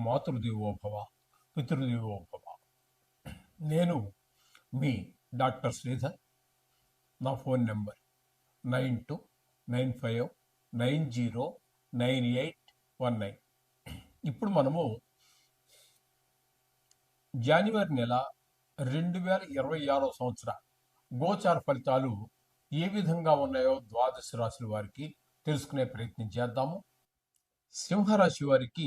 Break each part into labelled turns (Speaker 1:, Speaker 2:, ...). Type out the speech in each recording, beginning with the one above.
Speaker 1: మాతృదేవోభవ, పితృదేవోభవ. నేను మీ డాక్టర్ శ్రీధర్. నా phone number 9295909819. ఇప్పుడు మనము జనవరి నెల 2026 సంవత్సర గోచార ఫలితాలు ఏ విధంగా ఉన్నాయో ద్వాదశ రాశుల వారికి తెలుసుకునే ప్రయత్నం చేద్దాము. సింహరాశి వారికి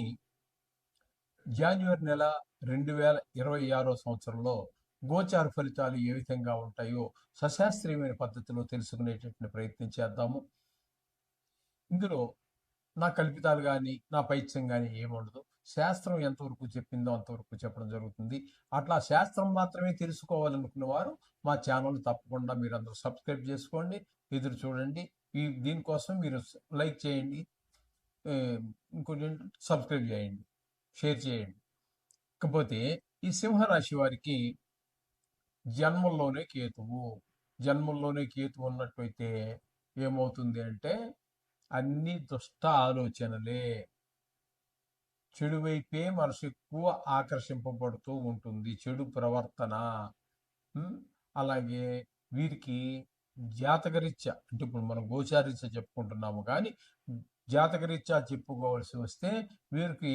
Speaker 1: జనవరి నెల 2026 సంవత్సరంలో గోచార ఫలితాలు ఏ విధంగా ఉంటాయో సశాస్త్రీయమైన పద్ధతిలో తెలుసుకునేటటువంటి ప్రయత్నం చేద్దాము. ఇందులో నా కల్పితాలు కానీ నా పైత్యం కానీ ఏముండదు. శాస్త్రం ఎంతవరకు చెప్పిందో అంతవరకు చెప్పడం జరుగుతుంది. అట్లా శాస్త్రం మాత్రమే తెలుసుకోవాలనుకున్న వారు మా ఛానల్ తప్పకుండా మీరు అందరూ సబ్స్క్రైబ్ చేసుకోండి, ఎదురు చూడండి. దీనికోసం మీరు లైక్ చేయండి, ఇంకోటి సబ్స్క్రైబ్ చేయండి, షేర్ చేయండి. ఇకపోతే ఈ సింహరాశి వారికి జన్మంలోనే కేతువు ఉన్నట్లయితే ఏమవుతుంది అంటే అన్ని దుష్ట ఆలోచనలే, చెడు వైపే మనసు ఎక్కువ ఆకర్షింపబడుతూ ఉంటుంది, చెడు ప్రవర్తన. అలాగే వీరికి జాతకరీత్యా, అంటే ఇప్పుడు మనం గోచారీత్యా చెప్పుకుంటున్నాము, కానీ జాతకరీత్యా చెప్పుకోవాల్సి వస్తే వీరికి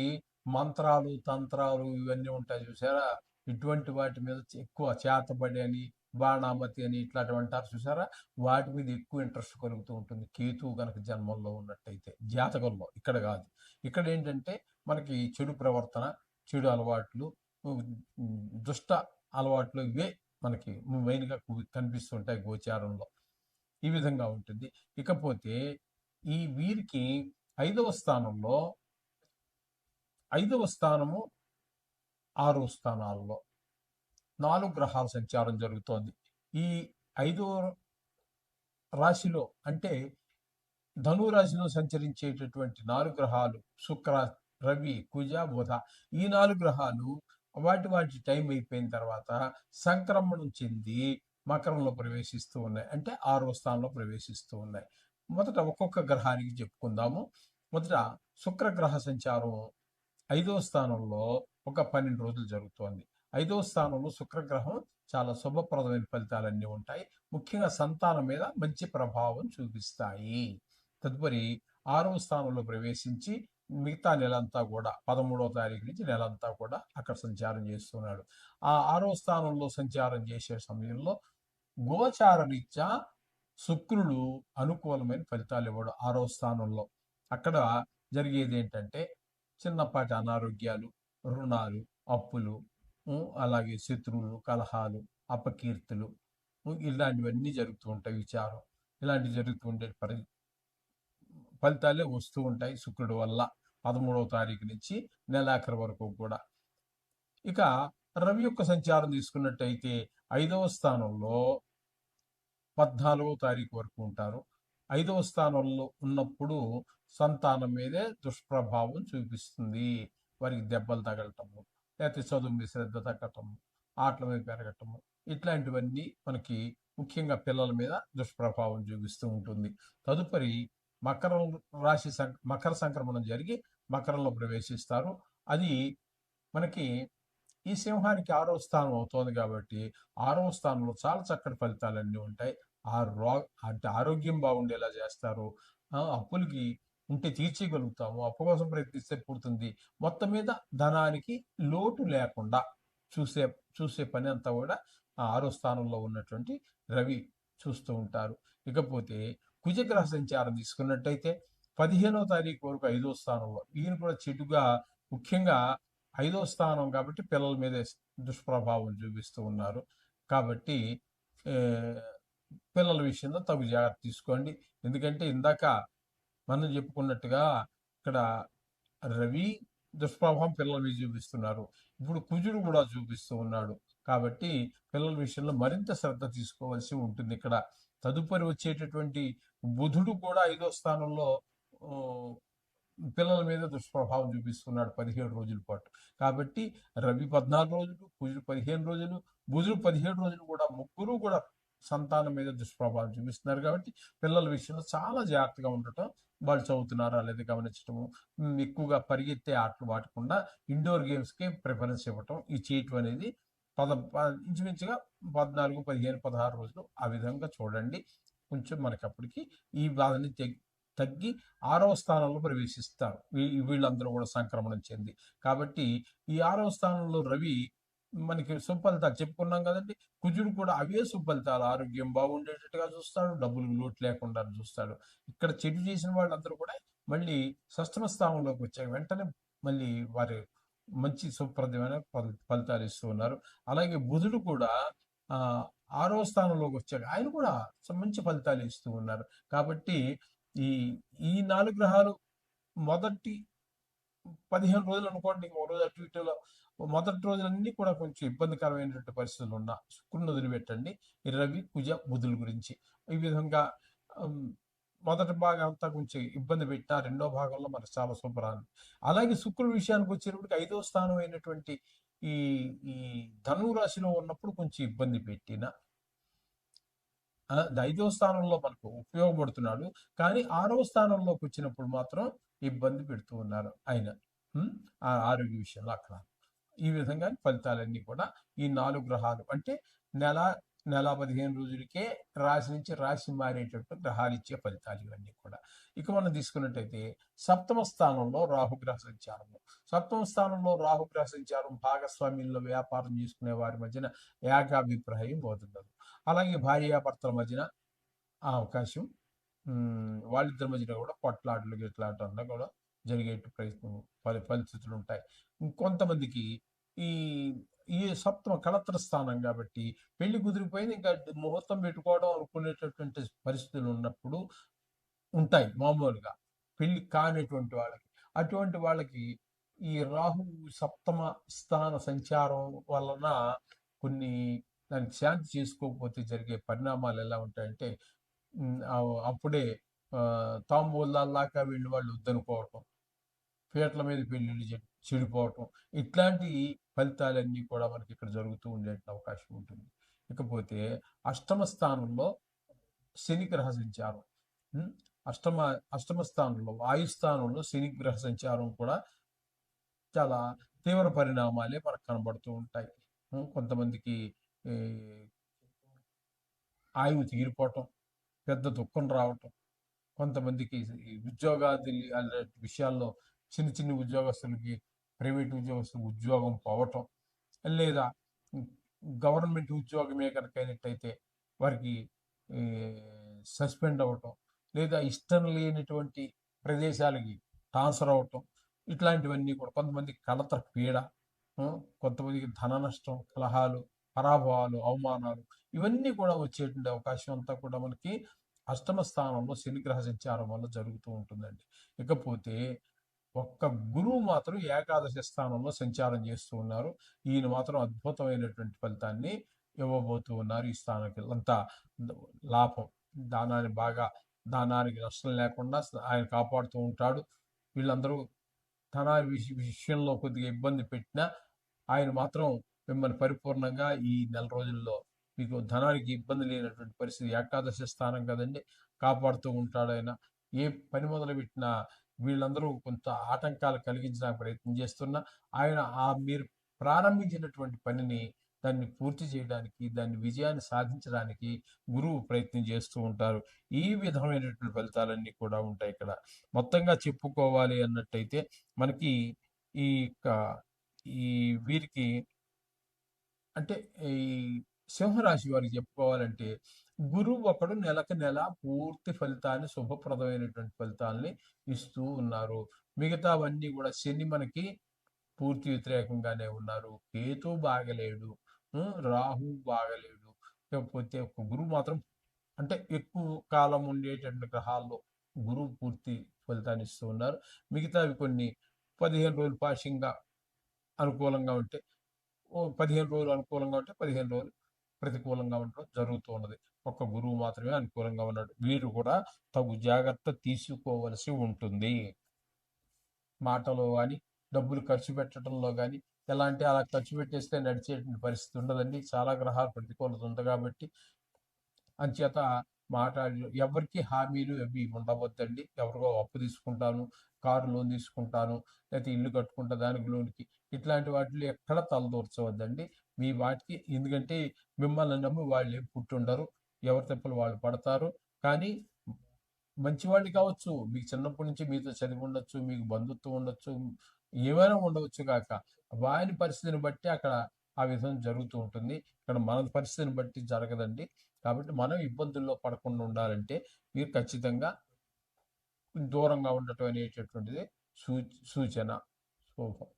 Speaker 1: మంత్రాలు తంత్రాలు ఇవన్నీ ఉంటాయి చూసారా, ఇటువంటి వాటి మీద ఎక్కువ చేతబడి అని, బాణామతి అని ఇట్లాంటివి అంటారు చూసారా, వాటి మీద ఎక్కువ ఇంట్రెస్ట్ కలుగుతూ ఉంటుంది కేతువు కనుక జన్మంలో ఉన్నట్టయితే. జాతకంలో, ఇక్కడ కాదు. ఇక్కడ ఏంటంటే మనకి చెడు ప్రవర్తన, చెడు అలవాట్లు, దుష్ట అలవాట్లు ఇవే మనకి మెయిన్గా కనిపిస్తుంటాయి గోచారంలో. ఈ విధంగా ఉంటుంది. ఇకపోతే ఈ వీరికి 5వ స్థానంలో, 5వ స్థానము 6వ స్థానాల్లో 4 గ్రహాల సంచారం జరుగుతోంది. ఈ 5వ రాశిలో అంటే ధనురాశిలో సంచరించేటటువంటి 4 గ్రహాలు శుక్ర, రవి, కుజ, బుధ, ఈ 4 గ్రహాలు వాటి టైం అయిపోయిన తర్వాత సంక్రమణం చెంది మకరంలో ప్రవేశిస్తూ ఉన్నాయి, అంటే 6వ స్థానంలో ప్రవేశిస్తూ ఉన్నాయి. మొదట ఒక్కొక్క గ్రహానికి చెప్పుకుందాము. మొదట శుక్రగ్రహ సంచారం 5వ స్థానంలో ఒక 12 రోజులు జరుగుతోంది. 5వ స్థానంలో శుక్రగ్రహం చాలా శుభప్రదమైన ఫలితాలన్నీ ఉంటాయి. ముఖ్యంగా సంతానం మీద మంచి ప్రభావం చూపిస్తాయి. తదుపరి 6వ స్థానంలో ప్రవేశించి మిగతా నెలంతా కూడా 13వ తారీఖు నుంచి నెలంతా కూడా అక్కడ సంచారం చేస్తున్నాడు. ఆ 6వ స్థానంలో సంచారం చేసే సమయంలో గోచార రీత్యా శుక్రుడు అనుకూలమైన ఫలితాలు ఇవ్వడు 6వ స్థానంలో. అక్కడ జరిగేది ఏంటంటే చిన్నపాటి అనారోగ్యాలు, రుణాలు, అప్పులు, అలాగే శత్రువులు, కలహాలు, అపకీర్తులు, ఇలాంటివన్నీ జరుగుతూ ఉంటాయి. విచారం, ఇలాంటివి జరుగుతూ ఉండే ఫలితాలే వస్తూ ఉంటాయి శుక్రుడు వల్ల 13వ తారీఖు నుంచి నెలాఖరు వరకు కూడా. ఇక రవి యొక్క సంచారం తీసుకున్నట్టయితే 5వ స్థానంలో 14వ తారీఖు వరకు ఉంటారు. 5వ స్థానంలో ఉన్నప్పుడు సంతానం మీదే దుష్ప్రభావం చూపిస్తుంది. వారికి దెబ్బలు తగలటము, లేకపోతే చదువు మీద శ్రద్ధ తగ్గటము, ఆటల మీద పెరగటము, ఇట్లాంటివన్నీ మనకి ముఖ్యంగా పిల్లల మీద దుష్ప్రభావం చూపిస్తూ ఉంటుంది. తదుపరి మకర సంక్రమణం జరిగి మకరంలో ప్రవేశిస్తారు. అది మనకి ఈ సింహానికి 6వ స్థానం అవుతోంది కాబట్టి 6వ స్థానంలో చాలా చక్కటి ఫలితాలన్నీ ఉంటాయి. అంటే ఆరోగ్యం బాగుండేలా చేస్తారు, అప్పులకి ఉంటే తీర్చగలుగుతాము, అప్పు కోసం ప్రయత్నిస్తే పుడుతుంది. మొత్తం మీద ధనానికి లోటు లేకుండా చూసే పని అంతా కూడా 6వ స్థానంలో ఉన్నటువంటి రవి చూస్తూ ఉంటారు. ఇకపోతే కుజగ్రహ సంచారం తీసుకున్నట్టయితే 15వ తారీఖు వరకు 5వ స్థానంలో, ఈయన కూడా చెడుగా, ముఖ్యంగా 5వ స్థానం కాబట్టి పిల్లల మీద దుష్ప్రభావం చూపిస్తూ ఉన్నారు. కాబట్టి పిల్లల విషయంలో తగు జాగ్రత్త తీసుకోండి. ఎందుకంటే ఇందాక మనం చెప్పుకున్నట్టుగా ఇక్కడ రవి దుష్ప్రభావం పిల్లల మీద చూపిస్తున్నారు, ఇప్పుడు కుజుడు కూడా చూపిస్తూ ఉన్నాడు. కాబట్టి పిల్లల విషయంలో మరింత శ్రద్ధ తీసుకోవాల్సి ఉంటుంది ఇక్కడ. తదుపరి వచ్చేటటువంటి బుధుడు కూడా 5వ స్థానంలో పిల్లల మీద దుష్ప్రభావం చూపిస్తున్నాడు 17 రోజుల పాటు. కాబట్టి రవి 14 రోజులు, కుజుడు 15 రోజులు, బుధుడు 17 రోజులు కూడా, ముగ్గురు కూడా సంతానం మీద దుష్ప్రభావం చూపిస్తున్నారు కాబట్టి పిల్లల విషయంలో చాలా జాగ్రత్తగా ఉండటం, వాళ్ళు చదువుతున్నారా లేదా గమనించటము, ఎక్కువగా పరిగెత్తే ఆటలు వాడకుండా ఇండోర్ గేమ్స్కి ప్రిఫరెన్స్ ఇవ్వటం, ఈ చేయటం అనేది ఇంచుమించుగా 14, 15, 16 రోజులు ఆ విధంగా చూడండి. కొంచెం మనకి అప్పటికి ఈ బాధని తగ్గి 6వ స్థానంలో ప్రవేశిస్తారు వీళ్ళందరూ కూడా సంక్రమణం చెంది. కాబట్టి ఈ 6వ స్థానంలో రవి మనకి సుఫలితాలు చెప్పుకున్నాం కదండి. కుజుడు కూడా అవే సుఫలితాలు, ఆరోగ్యం బాగుండేటట్టుగా చూస్తాడు, డబ్బులు లోటు లేకుండా చూస్తాడు. ఇక్కడ చెడు చేసిన వాళ్ళందరూ కూడా మళ్ళీ షష్టమ స్థానంలోకి వచ్చాక వెంటనే మళ్ళీ వారి మంచి సుప్రదమైన ఫలితాలు ఇస్తూ ఉన్నారు. అలాగే బుధుడు కూడా ఆ 6వ స్థానంలోకి వచ్చాక ఆయన కూడా మంచి ఫలితాలు ఇస్తూ ఉన్నారు. కాబట్టి ఈ ఈ 4 గ్రహాలు మొదటి 15 రోజులు అనుకోండి, ఇంకో రోజు అటు ఇటులో మొదటి రోజులన్నీ కూడా కొంచెం ఇబ్బందికరమైనటువంటి పరిస్థితులు ఉన్న శుక్రుని వదిలిపెట్టండి. ఈ రవి, కుజ, బుధుల గురించి ఈ విధంగా మొదటి భాగం అంతా కొంచెం ఇబ్బంది పెట్టిన రెండో భాగంలో మనకు చాలా శుభ్రాన్ని. అలాగే శుక్రుడి విషయానికి వచ్చేటప్పటికి 5వ స్థానం అయినటువంటి ఈ ఈ ధనువు రాశిలో ఉన్నప్పుడు కొంచెం ఇబ్బంది పెట్టిన 5వ స్థానంలో మనకు ఉపయోగపడుతున్నాడు, కానీ 6వ స్థానంలోకి వచ్చినప్పుడు మాత్రం ఇబ్బంది పెడుతూ ఉన్నారు ఆయన ఆరోగ్య విషయంలో అక్కడ. ఈ విధంగా ఫలితాలన్నీ కూడా ఈ 4 గ్రహాలు అంటే నెల 15 రోజులకే రాశి నుంచి రాశి మారేటట్టు గ్రహాలు ఇచ్చే ఫలితాలు ఇవన్నీ కూడా. ఇక మనం తీసుకున్నట్టయితే సప్తమ స్థానంలో రాహుగ్రహ సంచారము. సప్తమ స్థానంలో రాహుగ్రహ సంచారం భాగస్వామ్యంలో వ్యాపారం చేసుకునే వారి మధ్యన ఏకాభిప్రాయం పోతుండదు. అలాగే భార్యాభర్తల మధ్యన ఆ అవకాశం, వాళ్ళిద్దరి మధ్యన కూడా కొట్లాటలు గిట్లాటలు కూడా జరిగే ప్రయత్నం పరిస్థితులు ఉంటాయి. కొంతమందికి ఈ ఈ సప్తమ కళత్ర స్థానం కాబట్టి పెళ్లి కుదిరిపోయింది, ఇంకా ముహూర్తం పెట్టుకోవడం అనుకునేటటువంటి పరిస్థితులు ఉన్నప్పుడు ఉంటాయి మామూలుగా పెళ్లి కానిటువంటి వాళ్ళకి. అటువంటి వాళ్ళకి ఈ రాహు సప్తమ స్థాన సంచారం వలన కొన్ని దానికి శాంతి చేసుకోకపోతే జరిగే పరిణామాలు ఎలా ఉంటాయంటే అప్పుడే తాంబూలాల్లాగా వీళ్ళు వాళ్ళు వద్దనుకోవటం, పీటల మీద పెళ్ళిళ్ళు చెడిపోవటం, ఇట్లాంటి ఫలితాలన్నీ కూడా మనకి ఇక్కడ జరుగుతూ ఉండే అవకాశం ఉంటుంది. ఇకపోతే అష్టమ స్థానంలో శని గ్రహ సంచారం, అష్టమ స్థానంలో వాయుస్థానంలో శని గ్రహ సంచారం కూడా చాలా తీవ్ర పరిణామాలే మనకు కనబడుతూ ఉంటాయి. కొంతమందికి ఆయువు తీరిపోవటం, పెద్ద దుఃఖం రావటం, కొంతమందికి ఉద్యోగాది విషయాల్లో చిన్న ఉద్యోగస్తులకి ప్రైవేట్ ఉద్యోగస్తులు ఉద్యోగం పోవటం, లేదా గవర్నమెంట్ ఉద్యోగమే కనుక అయినట్టయితే వారికి సస్పెండ్ అవ్వటం, లేదా ఇష్టం లేనటువంటి ప్రదేశాలకి ట్రాన్స్ఫర్ అవ్వటం, ఇట్లాంటివన్నీ కూడా. కొంతమందికి కలత పీడ, కొంతమందికి ధన నష్టం, కలహాలు, పరాభవాలు, అవమానాలు, ఇవన్నీ కూడా వచ్చేటువంటి అవకాశం అంతా కూడా మనకి అష్టమ స్థానంలో శనిగ్రహ సంచారం వల్ల జరుగుతూ ఉంటుందండి. ఇకపోతే ఒక్క గురువు మాత్రం ఏకాదశి స్థానంలో సంచారం చేస్తూ ఉన్నారు. ఈయన మాత్రం అద్భుతమైనటువంటి ఫలితాన్ని ఇవ్వబోతూ ఉన్నారు. ఈ స్థానానికి అంతా లాభం, దానానికి నష్టం లేకుండా ఆయన కాపాడుతూ ఉంటాడు. వీళ్ళందరూ ధన విషయంలో కొద్దిగా ఇబ్బంది పెట్టినా ఆయన మాత్రం మిమ్మల్ని పరిపూర్ణంగా ఈ నెల రోజుల్లో మీకు ధనానికి ఇబ్బంది లేనటువంటి పరిస్థితి, ఏకాదశి స్థానం కదండి, కాపాడుతూ ఉంటాడు ఆయన. ఏ పని మొదలు పెట్టినా వీళ్ళందరూ కొంత ఆటంకాలు కలిగించడానికి ప్రయత్నం చేస్తున్నా ఆయన మీరు ప్రారంభించినటువంటి పనిని దాన్ని పూర్తి చేయడానికి, దాన్ని విజయాన్ని సాధించడానికి గురువు ప్రయత్నం చేస్తూ ఉంటారు. ఈ విధమైనటువంటి ఫలితాలన్నీ కూడా ఉంటాయి ఇక్కడ. మొత్తంగా చెప్పుకోవాలి అన్నట్టయితే మనకి ఈ ఈ వీరికి అంటే ఈ సింహరాశి వారికి చెప్పుకోవాలంటే గురువు ఒకడు నెలకు నెల పూర్తి ఫలితాన్ని, శుభప్రదమైనటువంటి ఫలితాలని ఇస్తూ ఉన్నారు. మిగతావన్నీ కూడా శని మనకి పూర్తి వ్యతిరేకంగానే ఉన్నారు. కేతు బాగలేడు, రాహు బాగలేడు. లేకపోతే ఒక గురువు మాత్రం అంటే ఎక్కువ కాలం ఉండేటువంటి గ్రహాల్లో గురువు పూర్తి ఫలితాన్ని ఇస్తూ ఉన్నారు. మిగతావి కొన్ని 15 రోజులు పాషంగా అనుకూలంగా ఉంటే 15 రోజులు అనుకూలంగా ఉంటే 15 రోజులు ప్రతికూలంగా ఉండడం జరుగుతూ ఉన్నది. ఒక్క గురువు మాత్రమే అనుకూలంగా ఉన్నాడు. వీరు కూడా తగు జాగ్రత్త తీసుకోవలసి ఉంటుంది. మాటలో కానీ, డబ్బులు ఖర్చు పెట్టడంలో కానీ, ఎలా అంటే అలా ఖర్చు పెట్టేస్తే నడిచేటువంటి పరిస్థితి ఉండదండి. చాలా గ్రహాలు ప్రతికూలత ఉంది కాబట్టి అంచేత మాట్లాడి ఎవరికి హామీలు అవి ఉండవద్దండి. ఎవరికో అప్పు తీసుకుంటాను, కారు లోన్ తీసుకుంటాను, లేకపోతే ఇల్లు కట్టుకుంటా దానికి లోన్‌కి ఇట్లాంటి వాటిలో ఎక్కడ తలదూర్చవద్దండి. మీ వాటికి ఎందుకంటే మిమ్మల్ని నమ్మి వాళ్ళేం పుట్టుండరు. ఎవరి తిప్పలు వాళ్ళు పడతారు. కానీ మంచివాళ్ళు కావచ్చు. మీకు చిన్నప్పటి నుంచి మీతో చదివి ఉండొచ్చు, మీకు బంధుత్వం ఉండొచ్చు, ఏమైనా ఉండవచ్చు గాక. వాని పరిస్థితిని బట్టి అక్కడ ఆ విధం జరుగుతూ ఉంటుంది. ఇక్కడ మన పరిస్థితిని బట్టి జరగదండి. కాబట్టి మనం ఇబ్బందుల్లో పడకుండా ఉండాలంటే మీరు ఖచ్చితంగా దూరంగా ఉండటం అనేటటువంటిది సూ సూచన. శుభం.